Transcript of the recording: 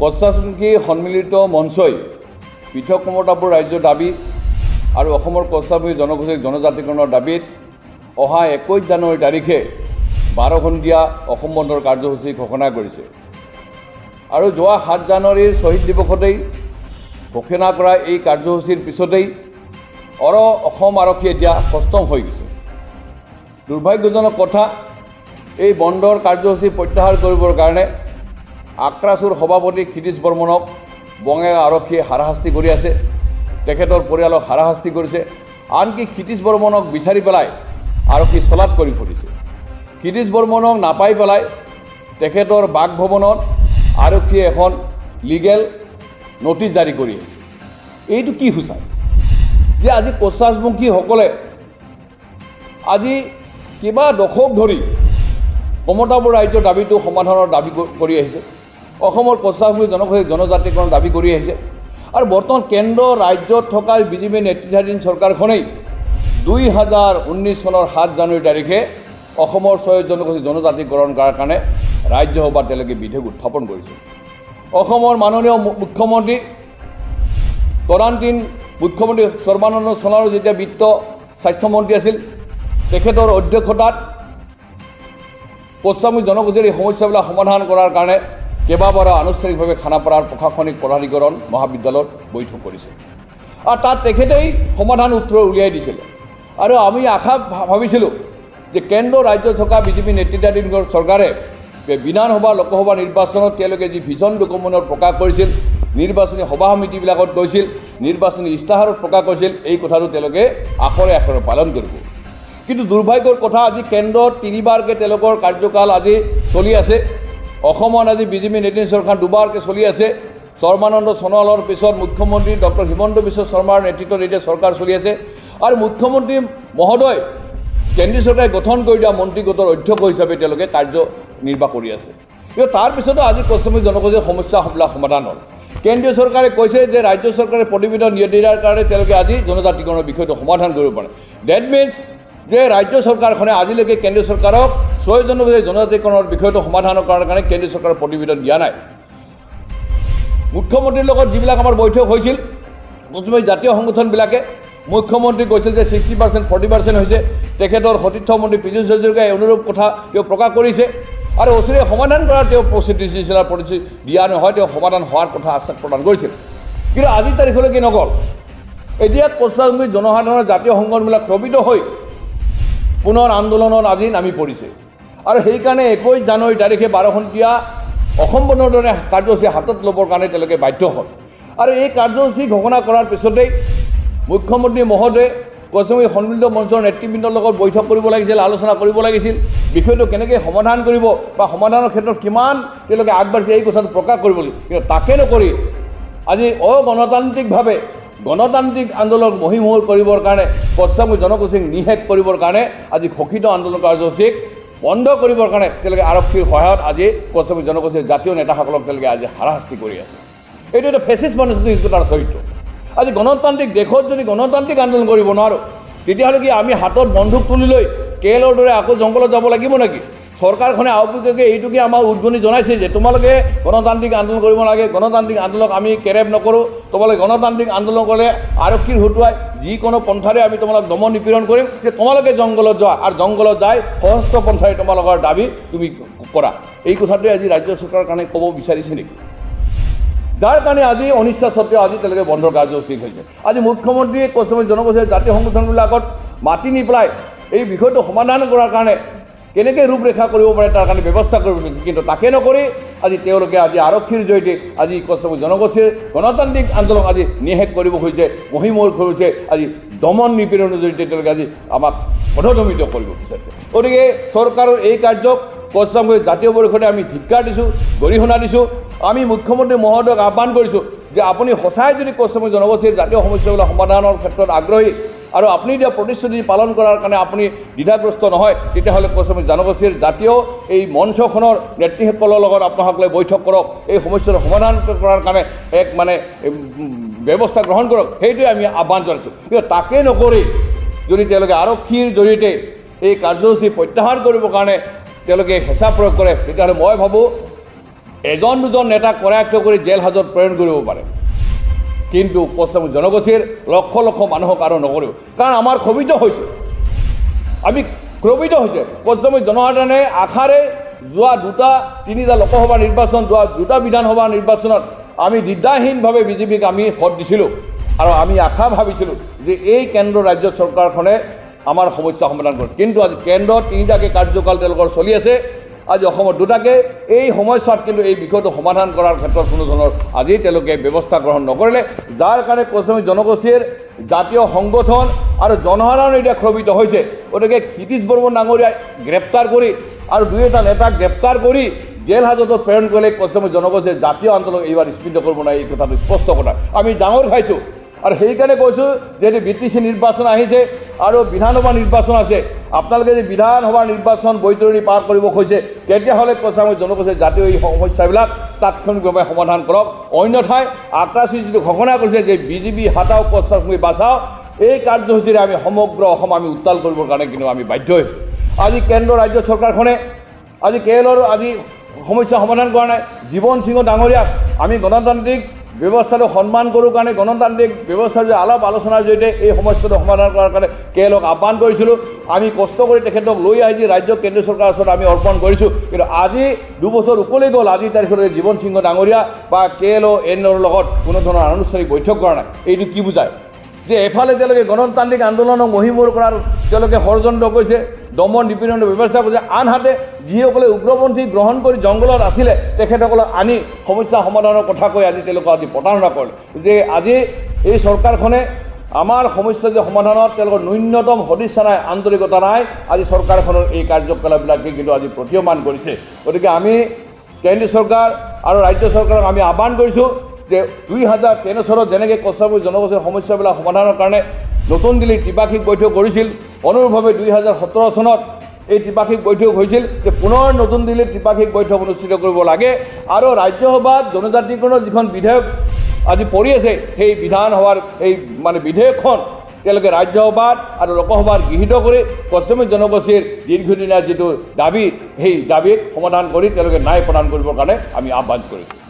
কচাচমুখী সন্মিলিত মঞ্চই পৃথক মমতাপুৰ ৰাজ্যৰ দাবী আৰু অসমৰ কচাচমুখী জনগোষ্ঠীৰ জনজাতিকৰণৰ দাবীত অহা 21 জানুৱাৰী তাৰিখে 12 ঘণ্টীয়া অসম বন্ধৰ কাৰ্যসূচী ঘোষণা কৰিছে আৰু যোৱা 7 জানুৱাৰীৰ শ্বহীদ দিৱসতেই ঘোষণা কৰা এই কাৰ্যসূচীৰ পিছতেই অসম আৰক্ষী এতিয়া সষ্টম হৈ গৈছে। দুৰ্ভাগ্যজনক কথা, এই বন্ধৰ কাৰ্যসূচী প্ৰত্যাহাৰ কৰিবৰ কাৰণে আক্ৰাচুৰ সভাপতি ক্ষিতিশ বৰ্মনক বঙাইগাঁও আৰক্ষীয়ে হাৰাশাস্তি কৰি আছে, তেখেতৰ পৰিয়ালক হাৰাশাস্তি কৰিছে। আনকি ক্ষিতিশ বৰ্মনক বিচাৰি পেলাই আৰক্ষী চলাত কৰি ফুৰিছে। ক্ষিতিশ বৰ্মনক নাপাই পেলাই তেখেতৰ বাসভৱনত আৰক্ষীয়ে এখন লিগেল নটিচ জাৰি কৰি আছে। এইটো কি সূচায় যে আজি কচাচমুখীসকলে আজি কিবা দশক ধৰি মমতাপুৰ ৰাজ্যৰ দাবীটো সমাধানৰ দাবী কৰি আহিছে, অসমৰ কচাচমুখী জনগোষ্ঠীৰ জনজাতিকৰণৰ দাবী কৰি আহিছে। আৰু বৰ্তমান কেন্দ্ৰ ৰাজ্যত থকা বিজেপি নেতৃত্বাধীন চৰকাৰখনেই 2019 চনৰ 7 জানুৱাৰী তাৰিখে অসমৰ 6 জনগোষ্ঠী জনজাতিকৰণ কৰাৰ কাৰণে ৰাজ্যসভাত তেওঁলোকে বিধেয়ক উত্থাপন কৰিছে। অসমৰ মাননীয় মুখ্যমন্ত্ৰী তদানীন্তন মুখ্যমন্ত্ৰী সৰ্বানন্দ সোণোৱালৰ যেতিয়া বিত্ত স্বাস্থ্যমন্ত্ৰী আছিল, তেখেতৰ অধ্যক্ষতাত কচাচমুখী জনগোষ্ঠীৰ এই সমস্যাবিলাক সমাধান কৰাৰ কাৰণে কেইবাবাৰো আনুষ্ঠানিকভাৱে খানাপাৰাৰ প্ৰশাসনিক প্ৰাধিকৰণ মহাবিদ্যালয়ত বৈঠক কৰিছে আৰু তাত তেখেতেই সমাধান উত্তৰ উলিয়াই দিছিল। আৰু আমি আশা ভাবিছিলোঁ যে কেন্দ্ৰ ৰাজ্যত থকা বিজেপি নেতৃত্বাধীন চৰকাৰে বিধানসভা লোকসভা নিৰ্বাচনত তেওঁলোকে যি ভিজন ডকুমেণ্টত প্ৰকাশ কৰিছিল, নিৰ্বাচনী সভা সমিতিবিলাকত গৈছিল, নিৰ্বাচনী ইস্তাহাৰত প্ৰকাশ কৰিছিল, এই কথাটো তেওঁলোকে আখৰে আখৰে পালন কৰিব। কিন্তু দুৰ্ভাগ্যৰ কথা, আজি কেন্দ্ৰত 3বাৰকৈ তেওঁলোকৰ কাৰ্যকাল আজি চলি আছে। অসমত আজি বিজেপি নেতৃত্বাধীন চৰকাৰ 2বাৰকৈ চলি আছে। সৰ্বানন্দ সোণোৱালৰ পিছত মুখ্যমন্ত্ৰী ডক্টৰ হিমন্ত বিশ্ব শৰ্মাৰ নেতৃত্বত এতিয়া চৰকাৰ চলি আছে আৰু মুখ্যমন্ত্ৰী মহোদয় কেন্দ্ৰীয় চৰকাৰে গঠন কৰি দিয়া মন্ত্ৰীগোটৰ অধ্যক্ষ হিচাপে তেওঁলোকে কাৰ্যনিৰ্বাহ কৰি আছে। কিন্তু তাৰপিছতো আজি কচাচমুখী জনগোষ্ঠীৰ সমস্যাবিলাক সমাধান হ'ল। কেন্দ্ৰীয় চৰকাৰে কৈছে যে ৰাজ্য চৰকাৰে প্ৰতিবেদন নিদিয়াৰ কাৰণে তেওঁলোকে আজি জনজাতিকৰণৰ বিষয়টো সমাধান কৰিব পাৰে। ডেট মিনছ যে ৰাজ্য চৰকাৰখনে আজিলৈকে কেন্দ্ৰীয় চৰকাৰক 6 জনগোষ্ঠীৰ জনজাতিকৰণৰ বিষয়টো সমাধান কৰাৰ কাৰণে কেন্দ্ৰীয় চৰকাৰে প্ৰতিবেদন দিয়া নাই। মুখ্যমন্ত্ৰীৰ লগত যিবিলাক আমাৰ বৈঠক হৈছিল, প্ৰথমে জাতীয় সংগঠনবিলাকে মুখ্যমন্ত্ৰী কৈছিল যে 60% 40% হৈছে। তেখেতৰ সতীৰ্থ মন্ত্ৰী পীযুষ হাজৰিকাই অনুৰূপ কথা তেওঁ প্ৰকাশ কৰিছে আৰু ওচৰে সমাধান কৰাৰ তেওঁ প্ৰতিশ্ৰুতি দিয়া নহয়, তেওঁ সমাধান হোৱাৰ কথা আশ্বাস প্ৰদান কৰিছিল। কিন্তু আজি তাৰিখলৈকে নগ'ল। এতিয়া কচাচমুখী জনসাধাৰণৰ জাতীয় সংগঠনবিলাক ক্ষোভিত হৈ পুনৰ আন্দোলনত আজি নামি পৰিছে আৰু সেইকাৰণে 21 জানুৱাৰী তাৰিখে 12 ঘণ্টীয়া অসম বন্ধৰ দৰে কাৰ্যসূচী হাতত ল'বৰ কাৰণে তেওঁলোকে বাধ্য হ'ল। আৰু এই কাৰ্যসূচী ঘোষণা কৰাৰ পিছতেই মুখ্যমন্ত্ৰী মহোদয়ে কচাচমুখী সন্মিলিত মঞ্চৰ নেতৃবৃন্দৰ লগত বৈঠক কৰিব লাগিছিল, আলোচনা কৰিব লাগিছিল, বিষয়টো কেনেকৈ সমাধান কৰিব বা সমাধানৰ ক্ষেত্ৰত কিমান তেওঁলোকে আগবাঢ়িছে এই কথাটো প্ৰকাশ কৰিব লাগিব। কিন্তু তাকে নকৰি আজি অগণতান্ত্ৰিকভাৱে গণতান্ত্ৰিক আন্দোলন মহীমূল কৰিবৰ কাৰণে, কচাচমুখী জনগোষ্ঠীক নিষেধ কৰিবৰ কাৰণে আজি ঘোষিত আন্দোলন কাৰ্যসূচীক বন্ধ কৰিবৰ কাৰণে তেওঁলোকে আৰক্ষীৰ সহায়ত আজি কচাচমুখী জনগোষ্ঠীৰ জাতীয় নেতাসকলক তেওঁলোকে আজি হাৰাশাস্তি কৰি আছে। এইটো এটা ফেচিষ্ট মানসিকতাৰ চৰিত্ৰ। আজি গণতান্ত্ৰিক দেশত যদি গণতান্ত্ৰিক আন্দোলন কৰিব নোৱাৰোঁ, তেতিয়াহ'লে কি আমি হাতত বন্ধুক তুলি লৈ কেলৰ দৰে আকৌ জংঘলত যাব লাগিব নেকি? চৰকাৰখনে আওপকীয়াকৈ এইটোকে আমাৰ উদ্গনি জনাইছে যে তোমালোকে গণতান্ত্ৰিক আন্দোলন কৰিব লাগে, গণতান্ত্ৰিক আন্দোলনক আমি কেৰেপ নকৰোঁ, তোমালোকে গণতান্ত্ৰিক আন্দোলন কৰিলে আৰক্ষীৰ হতুৱাই যিকোনো পন্থাৰে আমি তোমালোক দমন নিপীড়ন কৰিম, যে তোমালোকে জংঘলত যোৱা আৰু জংঘলত যাই সহস্ৰ পন্থাৰে তোমালোকৰ দাবী তুমি কৰা। এই কথাটোৱে আজি ৰাজ্য চৰকাৰৰ কাৰণে ক'ব বিচাৰিছে নেকি? যাৰ কাৰণে আজি অনিচ্ছা সত্ত্বেও আজি তেওঁলোকে বন্ধৰ কাৰ্যসূচী হৈছে। আজি মুখ্যমন্ত্ৰীয়ে কচাচমুখী জনগোষ্ঠীৰ জাতীয় সংগঠনবিলাকত মাতি নি পেলাই এই বিষয়টো সমাধান কৰাৰ কাৰণে কেনেকৈ ৰূপৰেখা কৰিব পাৰে তাৰ কাৰণে ব্যৱস্থা কৰিব, কিন্তু তাকে নকৰি আজি তেওঁলোকে আজি আৰক্ষীৰ জৰিয়তে আজি কচাচমুখী জনগোষ্ঠীৰ গণতান্ত্ৰিক আন্দোলন আজি নিষেধ কৰিব খুজিছে, মহীমূল কৰিছে, আজি দমন নিপীড়নৰ জৰিয়তে তেওঁলোকে আজি আমাক পথদমিত কৰিব বিচাৰিছে। গতিকে চৰকাৰৰ এই কাৰ্যক কচাচমুখী জাতীয় পৰিষদে আমি ধিক্কাৰ দিছোঁ, গৰিহণা দিছোঁ। আমি মুখ্যমন্ত্ৰী মহোদয়ক আহ্বান কৰিছোঁ যে আপুনি সঁচাই যদি কচাচমুখী জনগোষ্ঠীৰ জাতীয় সমস্যাবিলাক সমাধানৰ ক্ষেত্ৰত আগ্ৰহী আৰু আপুনি দিয়া প্ৰতিশ্ৰুতি পালন কৰাৰ কাৰণে আপুনি দ্বিধাগ্ৰস্ত নহয়, তেতিয়াহ'লে কচাচমুখী জনগোষ্ঠীৰ জাতীয় এই মঞ্চখনৰ নেতৃসকলৰ লগত আপোনালোকে বৈঠক কৰক, এই সমস্যাৰ সমাধান কৰাৰ কাৰণে এক ব্যৱস্থা গ্ৰহণ কৰক। সেইটোৱে আমি আহ্বান জনাইছোঁ। কিন্তু তাকে নকৰি যদি তেওঁলোকে আৰক্ষীৰ জৰিয়তে এই কাৰ্যসূচী প্ৰত্যাহাৰ কৰিবৰ কাৰণে তেওঁলোকে হেঁচা প্ৰয়োগ কৰে, তেতিয়াহ'লে মই ভাবোঁ এজন দুজন নেতাক কৰায়ত্ব কৰি জেল হাজত প্ৰেৰণ কৰিব পাৰে, কিন্তু পশ্চিম জনগোষ্ঠীৰ লক্ষ লক্ষ মানুহক আৰু নকৰিব। কাৰণ আমাৰ ক্ষোভিত হৈছে, আমি ক্ৰোভিত হৈছে। পশ্চিম জনসাধাৰণে আশাৰে যোৱা দুটা তিনিটা লোকসভা নিৰ্বাচন, যোৱা দুটা বিধানসভা নিৰ্বাচনত আমি দ্বিধাহীনভাৱে বিজেপিক আমি ভোট দিছিলোঁ আৰু আমি আশা ভাবিছিলোঁ যে এই কেন্দ্ৰ ৰাজ্য চৰকাৰখনে আমাৰ সমস্যা সমাধান কৰে। কিন্তু আজি কেন্দ্ৰত তিনিটাকৈ কাৰ্যকাল তেওঁলোকৰ চলি আছে, আজি অসমত দুটাকৈ। এই সময়ছোৱাত কিন্তু এই বিষয়টো সমাধান কৰাৰ ক্ষেত্ৰত কোনো ধৰণৰ আজি তেওঁলোকে ব্যৱস্থা গ্ৰহণ নকৰিলে, যাৰ কাৰণে পশ্চিম জনগোষ্ঠীৰ জাতীয় সংগঠন আৰু জনসাধাৰণ এতিয়া ক্ষোভিত হৈছে। গতিকে ক্ষিতিশ বৰ্মন ডাঙৰীয়াই গ্ৰেপ্তাৰ কৰি আৰু দুই এটা নেতাক গ্ৰেপ্তাৰ কৰি জেল হাজতত প্ৰেৰণ কৰিলে পশ্চিম জনগোষ্ঠীৰ জাতীয় আন্দোলন এইবাৰ স্পীড কৰিব নাই, এই কথাটো স্পষ্ট কথা। আমি ডাঙৰ খাইছোঁ আৰু সেইকাৰণে কৈছোঁ যিহেতু BTC নিৰ্বাচন আহিছে আৰু বিধানসভা নিৰ্বাচন আছে, আপোনালোকে যদি বিধানসভা নিৰ্বাচন বৈতৰণি পাৰ কৰিব খুজিছে তেতিয়াহ'লে পশ্চিম জনগোষ্ঠীৰ জাতীয় এই সমস্যাবিলাক তাৎক্ষণিকভাৱে সমাধান কৰক। অন্যথাই আত্ৰাসী যিটো ঘোষণা কৰিছে যে বিজেপি হাতাওক পশ্চিমবংগ বাচাওক, এই কাৰ্যসূচীৰে আমি সমগ্ৰ অসম আমি উত্তাল কৰিবৰ কাৰণে কিন্তু আমি বাধ্য হৈছোঁ। আজি কেন্দ্ৰ ৰাজ্য চৰকাৰখনে আজি কেৰেলৰ আজি সমস্যা সমাধান কৰা নাই। জীৱন সিংহ ডাঙৰীয়াক আমি গণতান্ত্ৰিক ব্যৱস্থাটো সন্মান কৰোঁ কাৰণে গণতান্ত্ৰিক ব্যৱস্থাৰ যে আলাপ আলোচনাৰ জৰিয়তে এই সমস্যাটো সমাধান কৰাৰ কাৰণে কেৰেলক আহ্বান কৰিছিলোঁ। আমি কষ্ট কৰি তেখেতক লৈ আহি ৰাজ্য কেন্দ্ৰীয় চৰকাৰৰ ওচৰত আমি অৰ্পণ কৰিছোঁ। কিন্তু আজি দুবছৰ উকলি গ'ল, আজিৰ তাৰিখত জীৱন সিংহ ডাঙৰীয়া বা KLO NLৰ লগত কোনো ধৰণৰ আনুষ্ঠানিক বৈঠক কৰা নাই। এইটো কি বুজায় যে এফালে তেওঁলোকে গণতান্ত্ৰিক আন্দোলনক মহিমূৰ কৰাৰ তেওঁলোকে ষড়যন্ত্ৰ কৰিছে, দমন নিপীড়নৰ ব্যৱস্থা কৰিছে, আনহাতে যিসকলে উগ্ৰপন্থী গ্ৰহণ কৰি জংঘলত আছিলে তেখেতসকলক আনি সমস্যা সমাধানৰ কথা কৈ আজি তেওঁলোকক আজি প্ৰতাৰণা কৰিলে। যে আজি এই চৰকাৰখনে আমাৰ সমস্যা যে সমাধানত তেওঁলোকৰ ন্যূনতম সদিচ্ছা নাই, আন্তৰিকতা নাই। আজি চৰকাৰখনৰ এই কাৰ্যকলাপবিলাকে কিন্তু আজি প্ৰতীয়মান কৰিছে। গতিকে আমি কেন্দ্ৰীয় চৰকাৰ আৰু ৰাজ্য চৰকাৰক আমি আহ্বান কৰিছোঁ যে 2013 চনত যেনেকৈ পশ্চিম জনগোষ্ঠীৰ সমস্যাবিলাক সমাধানৰ কাৰণে নতুন দিল্লীত ত্ৰিপাক্ষিক বৈঠক কৰিছিল, অনুৰূপভাৱে 2017 চনত এই ত্ৰিপাক্ষিক বৈঠক হৈছিল যে পুনৰ নতুন দিল্লীত ত্ৰিপাক্ষিক বৈঠক অনুষ্ঠিত কৰিব লাগে আৰু ৰাজ্যসভাত জনজাতিকৰণৰ যিখন বিধেয়ক আজি পৰি আছে সেই বিধানসভাৰ এই বিধেয়কখন তেওঁলোকে ৰাজ্যসভাত আৰু লোকসভাত গৃহীত কৰি পশ্চিম জনগোষ্ঠীৰ দীৰ্ঘদিনীয়া যিটো দাবী সেই দাবীক সমাধান কৰি তেওঁলোকে ন্যায় প্ৰদান কৰিবৰ কাৰণে আমি আহ্বান কৰিছোঁ।